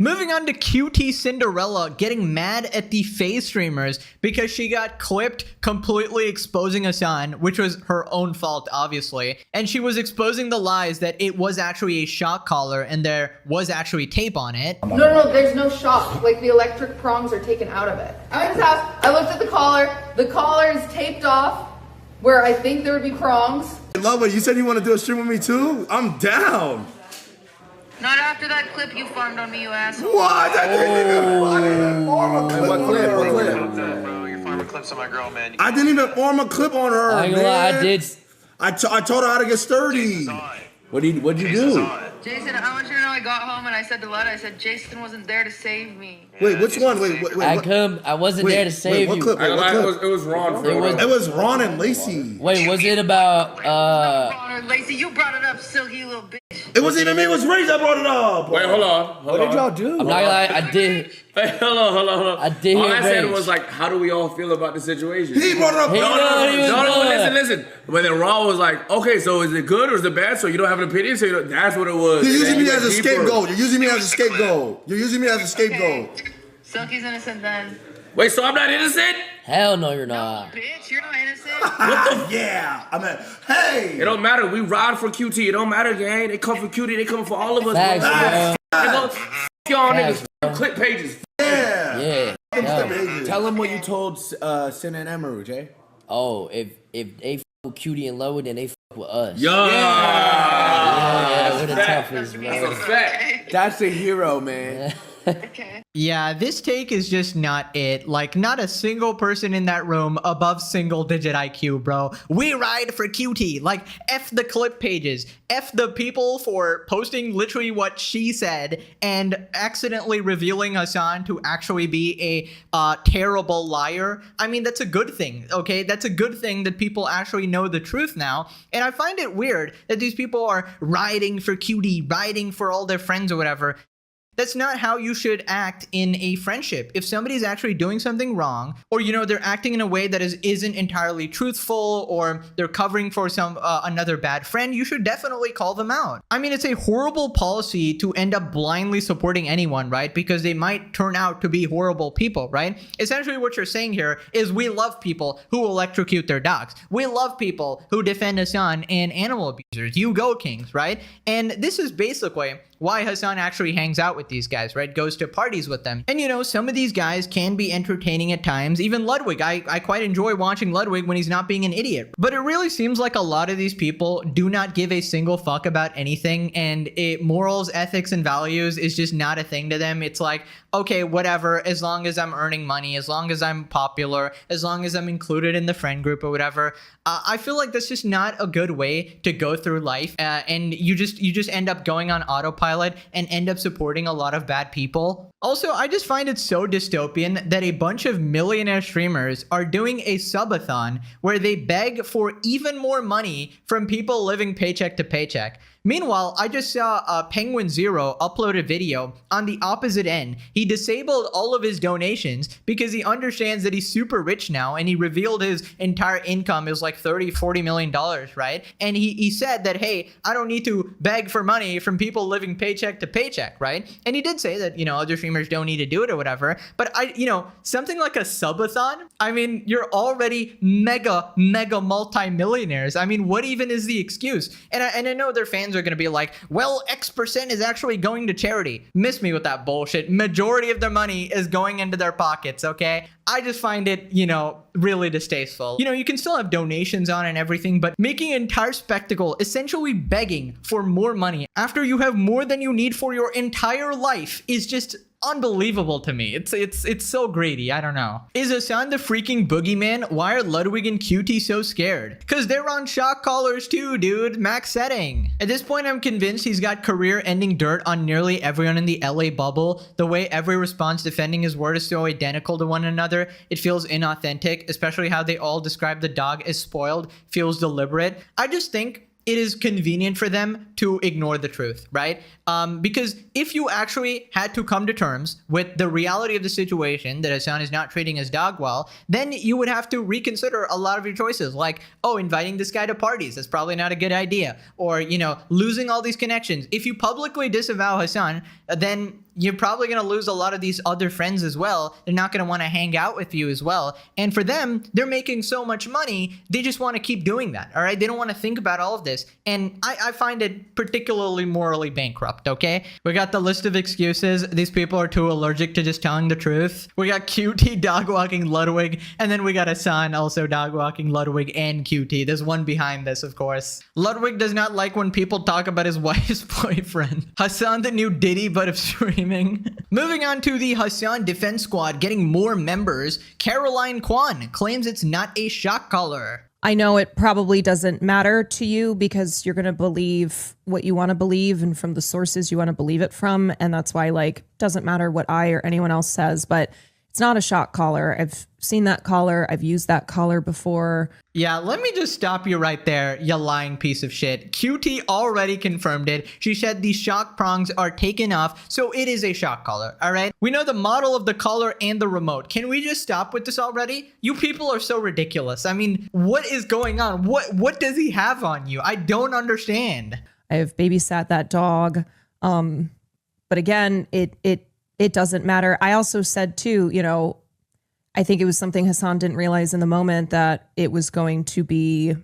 Moving on to QT Cinderella getting mad at the FaZe streamers because she got clipped completely exposing Hasan, which was her own fault, obviously. And she was exposing the lies that it was actually a shock collar and there was actually tape on it. No, there's no shock. Like, the electric prongs are taken out of it. I went to his house, I looked at the collar. The collar is taped off where I think there would be prongs. Love it. You said you want to do a stream with me too? I'm down. Not after that clip you farmed on me, you asshole. What? I didn't even form a clip. What clip? What clip? Bro, you're farming clips on my girl, man. I didn't even form a clip on her, I ain't man. gonna lie, I did. I taught her how to get sturdy. What'd you do? Jason, I want you to know I got home and I said to Letta, I said, Jason wasn't there to save me. Wait, which one? Wait. I wasn't there to save what you. Clip? Wait, what clip? It was Ron. It was Ron and Lacey. Wait, was it about Ron or Lacey, you brought it up, silky little bitch. It wasn't even me. It was Ray that brought it up. Wait, hold on. What did y'all do? I'm not gonna lie, I did. Hey, hold on. I did All hear I said Rage. was like, how do we all feel about the situation? He brought it up. No, listen. But then Ron was like, okay, so is it good or is it bad? So you don't have an opinion? So that's what it was. You're using And me then as a he went deeper. scapegoat. You're using me as a scapegoat. You're using me as a scapegoat. Okay. Silky's innocent then. Wait, so I'm not innocent? Hell no, you're not. Bitch, you're not innocent. Yeah. I mean, hey. It don't matter. We ride for QT. It don't matter, gang. They come for QT. They come for all of us. Facts, bro. bro. They go, y'all Facts, niggas. Clip pages. Yeah. Yeah. Hell. Tell him what you told Sin and Emery, Jay. Oh, if they f with Cutie and Low, then they f with us. Yeah. We're the toughest, bro. Fact. That's a hero, man. Okay. Yeah, this take is just not it. Like, not a single person in that room above single digit IQ, bro. We ride for QT. Like, F the clip pages. F the people for posting literally what she said and accidentally revealing Hasan to actually be a terrible liar. I mean, that's a good thing, okay? That's a good thing that people actually know the truth now. And I find it weird that these people are riding for QT, riding for all their friends or whatever. That's not how you should act in a friendship. If somebody's actually doing something wrong, or they're acting in a way that isn't entirely truthful, or they're covering for some another bad friend, you should definitely call them out. I mean, it's a horrible policy to end up blindly supporting anyone, right? Because they might turn out to be horrible people, right? Essentially what you're saying here is we love people who electrocute their dogs. We love people who defend Hasan and animal abusers. You go, Kings, right? And this is basically why Hasan actually hangs out with these guys, right? Goes to parties with them. And some of these guys can be entertaining at times. Even Ludwig, I quite enjoy watching Ludwig when he's not being an idiot. But it really seems like a lot of these people do not give a single fuck about anything, and morals, ethics, and values is just not a thing to them. It's like, okay, whatever, as long as I'm earning money, as long as I'm popular, as long as I'm included in the friend group or whatever. I feel like that's just not a good way to go through life, and you just end up going on autopilot and end up supporting a lot of bad people. Also, I just find it so dystopian that a bunch of millionaire streamers are doing a subathon where they beg for even more money from people living paycheck to paycheck. Meanwhile, I just saw Penguin Zero upload a video on the opposite end. He disabled all of his donations because he understands that he's super rich now, and he revealed his entire income is like $30-40 million, right? And he said that, hey, I don't need to beg for money from people living paycheck to paycheck, right? And he did say that, other streamers don't need to do it or whatever. But something like a subathon, I mean, you're already mega multi-millionaires. I mean, what even is the excuse? And I know their fans are going to be like, well, X% is actually going to charity. Miss me with that bullshit. Majority of their money is going into their pockets, okay? I just find it, really distasteful. You can still have donations on and everything, but making an entire spectacle, essentially begging for more money after you have more than you need for your entire life is just unbelievable to me. It's so greedy. I don't know. Is Hasan the freaking boogeyman? Why are Ludwig and QT so scared? Because they're on shock collars too, dude. Max setting. At this point, I'm convinced he's got career-ending dirt on nearly everyone in the LA bubble. The way every response defending his word is so identical to one another, it feels inauthentic, especially how they all describe the dog as spoiled, feels deliberate. I just think it is convenient for them to ignore the truth, right? Because if you actually had to come to terms with the reality of the situation that Hasan is not treating his dog well, then you would have to reconsider a lot of your choices, like, oh, inviting this guy to parties, that's probably not a good idea, or, losing all these connections. If you publicly disavow Hasan, then you're probably going to lose a lot of these other friends as well. They're not going to want to hang out with you as well. And for them, they're making so much money, they just want to keep doing that, all right? They don't want to think about all of this. And I find it particularly morally bankrupt, okay? We got the list of excuses. These people are too allergic to just telling the truth. We got QT dog walking Ludwig, and then we got Hassan also dog walking Ludwig and QT. There's one behind this, of course. Ludwig does not like when people talk about his wife's boyfriend. Hassan the new Diddy, but of streaming. Moving on to the Hassan Defense Squad getting more members, Caroline Kwan claims it's not a shock collar. I know it probably doesn't matter to you because you're going to believe what you want to believe and from the sources you want to believe it from. And that's why, like, doesn't matter what I or anyone else says, but it's not a shock collar. I've seen that collar. I've used that collar before. Yeah, let me just stop you right there, you lying piece of shit. QT already confirmed it. She said the shock prongs are taken off, so it is a shock collar, all right? We know the model of the collar and the remote. Can we just stop with this already? You people are so ridiculous. I mean, what is going on? What does he have on you? I don't understand. I have babysat that dog. But again, it doesn't matter. I also said too, you know, I think it was something Hassan didn't realize in the moment that it was going to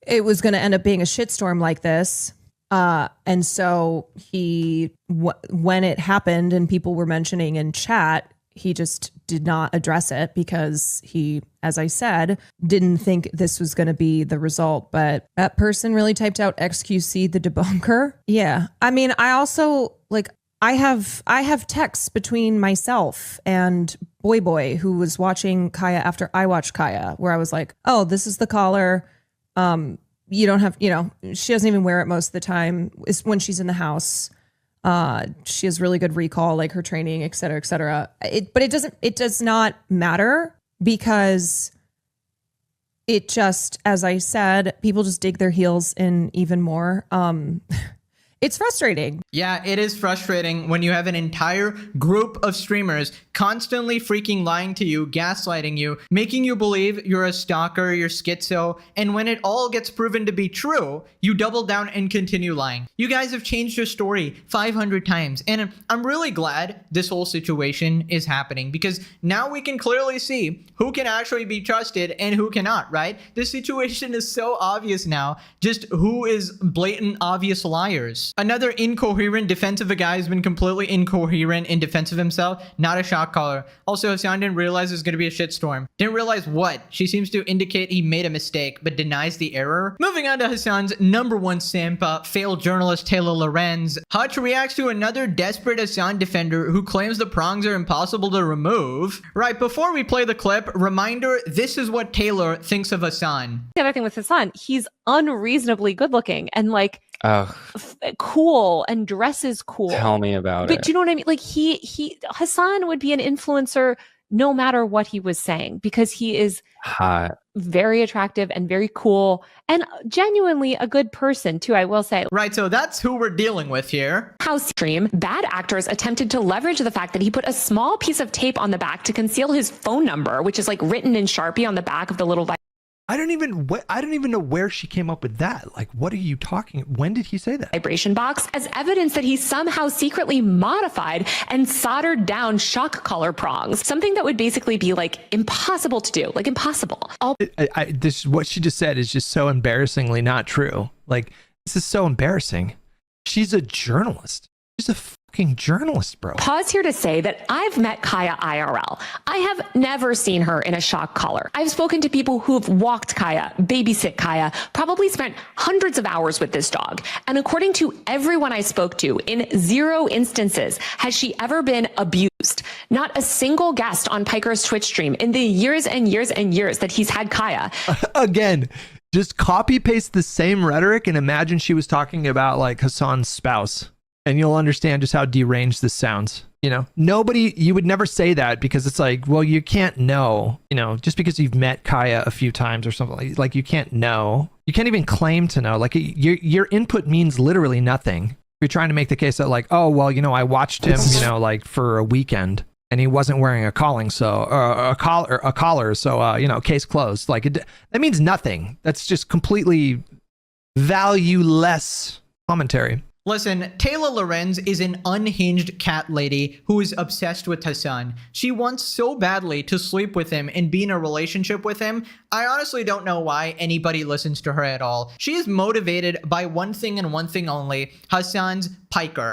end up being a shitstorm like this. And so when it happened and people were mentioning in chat, he just did not address it because he, as I said, didn't think this was going to be the result. But that person really typed out XQC the debunker. Yeah. I mean, I also I have texts between myself and Boy, who was watching Kaya after I watched Kaya, where I was like, oh, this is the collar. You don't have, you know, she doesn't even wear it most of the time. It's when she's in the house. She has really good recall, like her training, et cetera, et cetera. But it does not matter because it just, as I said, people just dig their heels in even more. It's frustrating. Yeah, it is frustrating when you have an entire group of streamers constantly freaking lying to you, gaslighting you, making you believe you're a stalker, you're schizo, and when it all gets proven to be true, you double down and continue lying. You guys have changed your story 500 times, and I'm really glad this whole situation is happening because now we can clearly see who can actually be trusted and who cannot, right? This situation is so obvious now, just who is blatant, obvious liars. Another incoherent defense of a guy who's been completely incoherent in defense of himself, not a shock collar. Also, Hassan didn't realize there's going to be a shitstorm. Didn't realize what? She seems to indicate he made a mistake, but denies the error. Moving on to Hassan's number one simp, failed journalist Taylor Lorenz. Hutch reacts to another desperate Hassan defender who claims the prongs are impossible to remove. Right, before we play the clip, reminder, this is what Taylor thinks of Hassan. The other thing with Hassan, he's unreasonably good looking and like cool and dresses cool. Tell me about but it. Do you know what I mean? Like Hassan would be an influencer no matter what he was saying because he is hot, very attractive and very cool and genuinely a good person too, I will say. Right, so that's who we're dealing with here. House stream, bad actors attempted to leverage the fact that he put a small piece of tape on the back to conceal his phone number, which is like written in Sharpie on the back of the little I don't even know where she came up with that. Like, what are you talking? When did he say that? Vibration box as evidence that he somehow secretly modified and soldered down shock collar prongs, something that would basically be like impossible to do, like impossible. This what she just said is just so embarrassingly not true. Like, this is so embarrassing. She's a journalist. She's a fucking journalist, bro. Pause here to say that I've met Kaya IRL. I have never seen her in a shock collar. I've spoken to people who've walked Kaya, babysit Kaya, probably spent hundreds of hours with this dog. And according to everyone I spoke to, in 0 instances has she ever been abused. Not a single guest on Piker's Twitch stream in the years and years and years that he's had Kaya. Again, just copy paste the same rhetoric and imagine she was talking about like Hassan's spouse. And you'll understand just how deranged this sounds. You know, you would never say that because it's like, well, you can't know, you know, just because you've met Kaya a few times or something like you can't know. You can't even claim to know. Like your input means literally nothing. You're trying to make the case that like, oh, well, you know, I watched him, you know, like for a weekend and he wasn't wearing a collar. So, you know, case closed. Like that means nothing. That's just completely valueless commentary. Listen, Taylor Lorenz is an unhinged cat lady who is obsessed with Hassan. She wants so badly to sleep with him and be in a relationship with him. I honestly don't know why anybody listens to her at all. She is motivated by one thing and one thing only, Hassan's piker.